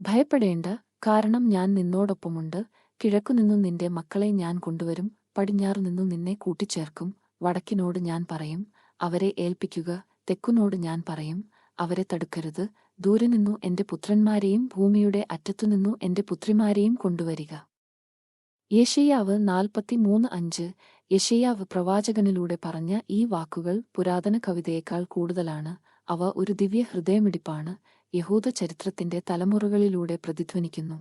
ഭയപ്പെടേണ്ട, കാരണം ഞാൻ നിന്നോടൊപ്പമുണ്ട്. കിഴക്കുനിന്നു നിന്റെ മക്കളെ ഞാൻ കൊണ്ടുവരും, പടിഞ്ഞാറുനിന്നു നിന്നെ കൂട്ടിച്ചേർക്കും. വടക്കിനോട് ഞാൻ പറയും, അവരെ ഏൽപ്പിക്കുക. തെക്കുനോട് ഞാൻ പറയും, അവരെ തടുക്കരുത്. ദൂരെ നിന്നു എന്റെ പുത്രന്മാരെയും ഭൂമിയുടെ അറ്റത്തുനിന്നു എന്റെ പുത്രിമാരെയും കൊണ്ടുവരിക. യെശയ്യാവ് 43:5. യെശയ്യാവ് പ്രവാചകനിലൂടെ പറഞ്ഞ ഈ വാക്കുകൾ പുരാതന കവിതയേക്കാൾ കൂടുതലാണ്. അവ ഒരു ദിവ്യ ഹൃദയമിടിപ്പാണ്. യഹൂദ ചരിത്രത്തിന്റെ തലമുറകളിലൂടെ പ്രതിധ്വനിക്കുന്നു.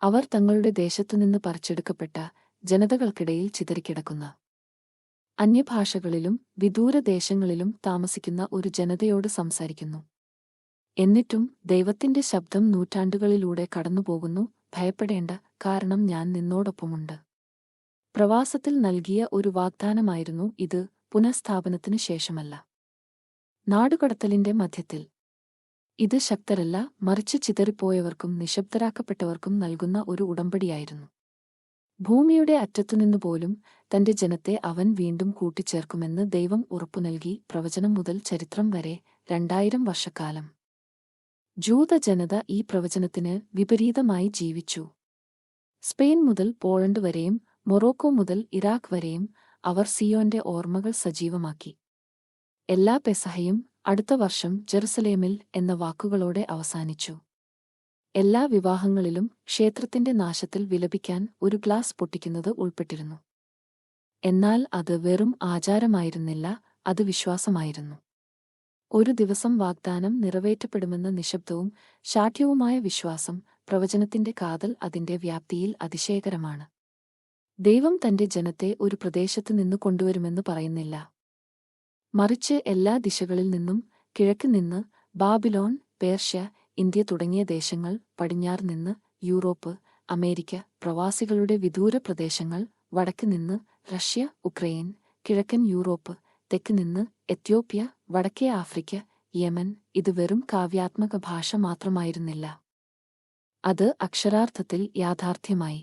അവർ തങ്ങളുടെ ദേശത്തുനിന്ന് പറിച്ചെടുക്കപ്പെട്ട ജനതകൾക്കിടയിൽ ചിതറിക്കിടക്കുന്ന അന്യഭാഷകളിലും വിദൂരദേശങ്ങളിലും താമസിക്കുന്ന ഒരു ജനതയോട് സംസാരിക്കുന്നു. എന്നിട്ടും ദൈവത്തിന്റെ ശബ്ദം നൂറ്റാണ്ടുകളിലൂടെ കടന്നുപോകുന്നു. ഭയപ്പെടേണ്ട, കാരണം ഞാൻ നിന്നോടൊപ്പമുണ്ട്. പ്രവാസത്തിൽ നൽകിയ ഒരു വാഗ്ദാനമായിരുന്നു ഇത്, പുനഃസ്ഥാപനത്തിനു ശേഷമല്ല. നാടുകടത്തലിന്റെ മധ്യത്തിൽ. ഇത് ശക്തരല്ല, മറിച്ച് ചിതറിപ്പോയവർക്കും നിശബ്ദരാക്കപ്പെട്ടവർക്കും നൽകുന്ന ഒരു ഉടമ്പടിയായിരുന്നു. ഭൂമിയുടെ അറ്റത്തുനിന്നുപോലും തന്റെ ജനത്തെ അവൻ വീണ്ടും കൂട്ടിച്ചേർക്കുമെന്ന് ദൈവം ഉറപ്പുനൽകി. പ്രവചനം മുതൽ ചരിത്രം വരെ 2000 വർഷക്കാലം ജൂതജനത ഈ പ്രവചനത്തിന് വിപരീതമായി ജീവിച്ചു. സ്പെയിൻ മുതൽ പോളണ്ട് വരെയും മൊറോക്കോ മുതൽ ഇറാഖ് വരെയും അവർ സിയോന്റെ ഓർമ്മകൾ സജീവമാക്കി. എല്ലാ പെസഹയും അടുത്ത വർഷം ജെറുസലേമിൽ എന്ന വാക്കുകളോടെ അവസാനിച്ചു. എല്ലാ വിവാഹങ്ങളിലും ക്ഷേത്രത്തിന്റെ നാശത്തിൽ വിലപിക്കാൻ ഒരു ഗ്ലാസ് പൊട്ടിക്കുന്നത് ഉൾപ്പെട്ടിരുന്നു. എന്നാൽ അത് വെറും ആചാരമായിരുന്നില്ല, അത് വിശ്വാസമായിരുന്നു. ഒരു ദിവസം വാഗ്ദാനം നിറവേറ്റപ്പെടുമെന്ന നിശബ്ദവും ശാഠ്യവുമായ വിശ്വാസം. പ്രവചനത്തിന്റെ കാതൽ അതിന്റെ വ്യാപ്തിയിൽ അതിശയകരമാണ്. ദൈവം തന്റെ ജനത്തെ ഒരു പ്രദേശത്ത് നിന്ന് കൊണ്ടുവരുമെന്ന് പറയുന്നില്ല. മറിച്ച് എല്ലാ ദിശകളിൽ നിന്നും, കിഴക്ക് നിന്ന് ബാബിലോൺ, പേർഷ്യ, ഇന്ത്യ തുടങ്ങിയ ദേശങ്ങൾ, പടിഞ്ഞാറ് നിന്ന് യൂറോപ്പ്, അമേരിക്ക, പ്രവാസികളുടെ വിദൂര പ്രദേശങ്ങൾ, വടക്ക് നിന്ന് റഷ്യ, ഉക്രൈൻ, കിഴക്കൻ യൂറോപ്പ്, തെക്ക് നിന്ന് എത്യോപ്യ, വടക്കേ ആഫ്രിക്ക, യമൻ. ഇത് വെറും കാവ്യാത്മക ഭാഷ മാത്രമായിരുന്നില്ല, അത് അക്ഷരാർത്ഥത്തിൽ യാഥാർത്ഥ്യമായി.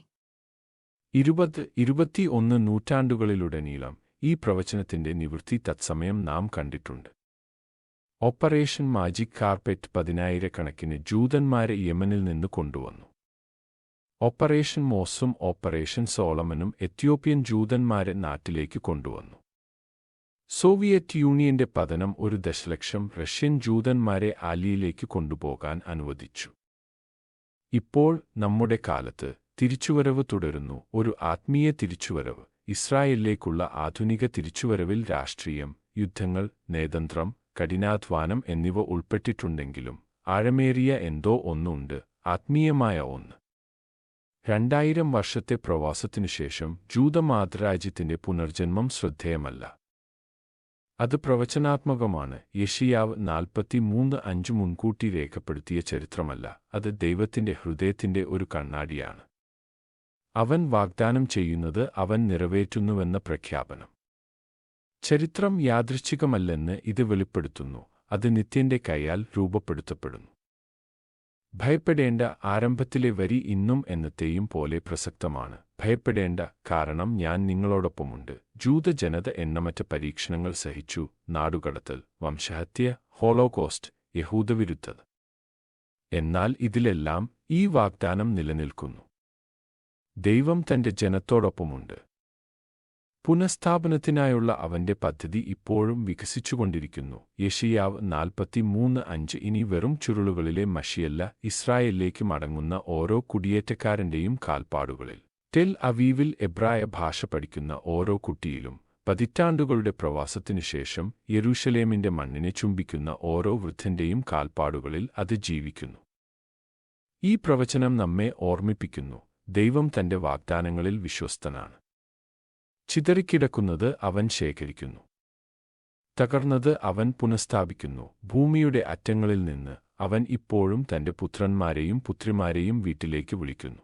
20-21 നൂറ്റാണ്ടുകളിലുടനീളം ഈ പ്രവചനത്തിന്റെ നിവൃത്തി തത്സമയം നാം കണ്ടിട്ടുണ്ട്. ഓപ്പറേഷൻ മാജിക് കാർപ്പറ്റ് 10,000-കണക്കിന് ജൂതന്മാരെ യമനിൽ നിന്ന് കൊണ്ടുവന്നു. ഓപ്പറേഷൻ മോസും ഓപ്പറേഷൻ സോളമനും എത്യോപ്യൻ ജൂതന്മാരെ നാട്ടിലേക്ക് കൊണ്ടുവന്നു. സോവിയറ്റ് യൂണിയന്റെ പതനം 1 ദശലക്ഷം റഷ്യൻ ജൂതന്മാരെ ആലിയിലേക്ക് കൊണ്ടുപോകാൻ അനുവദിച്ചു. ഇപ്പോൾ നമ്മുടെ കാലത്ത് തിരിച്ചുവരവ് തുടരുന്നു, ഒരു ആത്മീയ തിരിച്ചുവരവ്. ഇസ്രായേലിലേക്കുള്ള ആധുനിക തിരിച്ചുവരവിൽ രാഷ്ട്രീയം, യുദ്ധങ്ങൾ, നയതന്ത്രം, കഠിനാധ്വാനം എന്നിവ ഉൾപ്പെട്ടിട്ടുണ്ടെങ്കിലും ആഴമേറിയ എന്തോ ഒന്നുണ്ട്, ആത്മീയമായ ഒന്ന്. 2000 വർഷത്തെ പ്രവാസത്തിനുശേഷം ജൂതമാതൃരാജ്യത്തിന്റെ പുനർജന്മം ശ്രദ്ധേയമല്ല. അത് പ്രവചനാത്മകമാണ്. യെശയ്യാവ് 43:5 മുൻകൂട്ടി രേഖപ്പെടുത്തിയ ചരിത്രമല്ല, അത് ദൈവത്തിന്റെ ഹൃദയത്തിന്റെ ഒരു കണ്ണാടിയാണ്. അവൻ വാഗ്ദാനം ചെയ്യുന്നത് അവൻ നിറവേറ്റുന്നുവെന്ന പ്രഖ്യാപനം. ചരിത്രം യാദൃച്ഛികമല്ലെന്ന് ഇത് വെളിപ്പെടുത്തുന്നു, അത് നിത്യന്റെ കൈയാൽ രൂപപ്പെടുത്തപ്പെടുന്നു. ഭയപ്പെടേണ്ട, ആരംഭത്തിലെ വരി ഇന്നും എന്നത്തെയും പോലെ പ്രസക്തമാണ്. ഭയപ്പെടേണ്ട, കാരണം ഞാൻ നിങ്ങളോടൊപ്പമുണ്ട്. ജൂതജനത എണ്ണമറ്റ പരീക്ഷണങ്ങൾ സഹിച്ചു, നാടുകടത്തൽ, വംശഹത്യ, ഹോളോകോസ്റ്റ്, യഹൂദവിരുദ്ധത. എന്നാൽ ഇതിലെല്ലാം ഈ വാഗ്ദാനം നിലനിൽക്കുന്നു. ദൈവം തന്റെ ജനത്തോടൊപ്പമുണ്ട്. പുനഃസ്ഥാപനത്തിനായുള്ള അവന്റെ പദ്ധതി ഇപ്പോഴും വികസിച്ചുകൊണ്ടിരിക്കുന്നു. യെശയ്യാവ് 43:5 ഇനി വെറും ചുരുളുകളിലെ മഷിയല്ല, ഇസ്രായേലിലേക്ക് മടങ്ങുന്ന ഓരോ കുടിയേറ്റക്കാരന്റെയും കാൽപ്പാടുകളിൽ. ടെൽ അവീവിൽ എബ്രായ ഭാഷ പഠിക്കുന്ന ഓരോ കുട്ടിയിലും, പതിറ്റാണ്ടുകളുടെ പ്രവാസത്തിനുശേഷം യെരൂശലേമിന്റെ മണ്ണിനെ ചുംബിക്കുന്ന ഓരോ വൃദ്ധന്റെയും കാൽപ്പാടുകളിൽ അത് ജീവിക്കുന്നു. ഈ പ്രവചനം നമ്മെ ഓർമ്മിപ്പിക്കുന്നു, ദൈവം തന്റെ വാഗ്ദാനങ്ങളിൽ വിശ്വസ്തനാണ്. ചിതറിക്കിടക്കുന്നത് അവൻ ശേഖരിക്കുന്നു, തകർന്നത് അവൻ പുനഃസ്ഥാപിക്കുന്നു. ഭൂമിയുടെ അറ്റങ്ങളിൽ നിന്ന് അവൻ ഇപ്പോഴും തന്റെ പുത്രന്മാരെയും പുത്രിമാരെയും വീട്ടിലേക്ക് വിളിക്കുന്നു.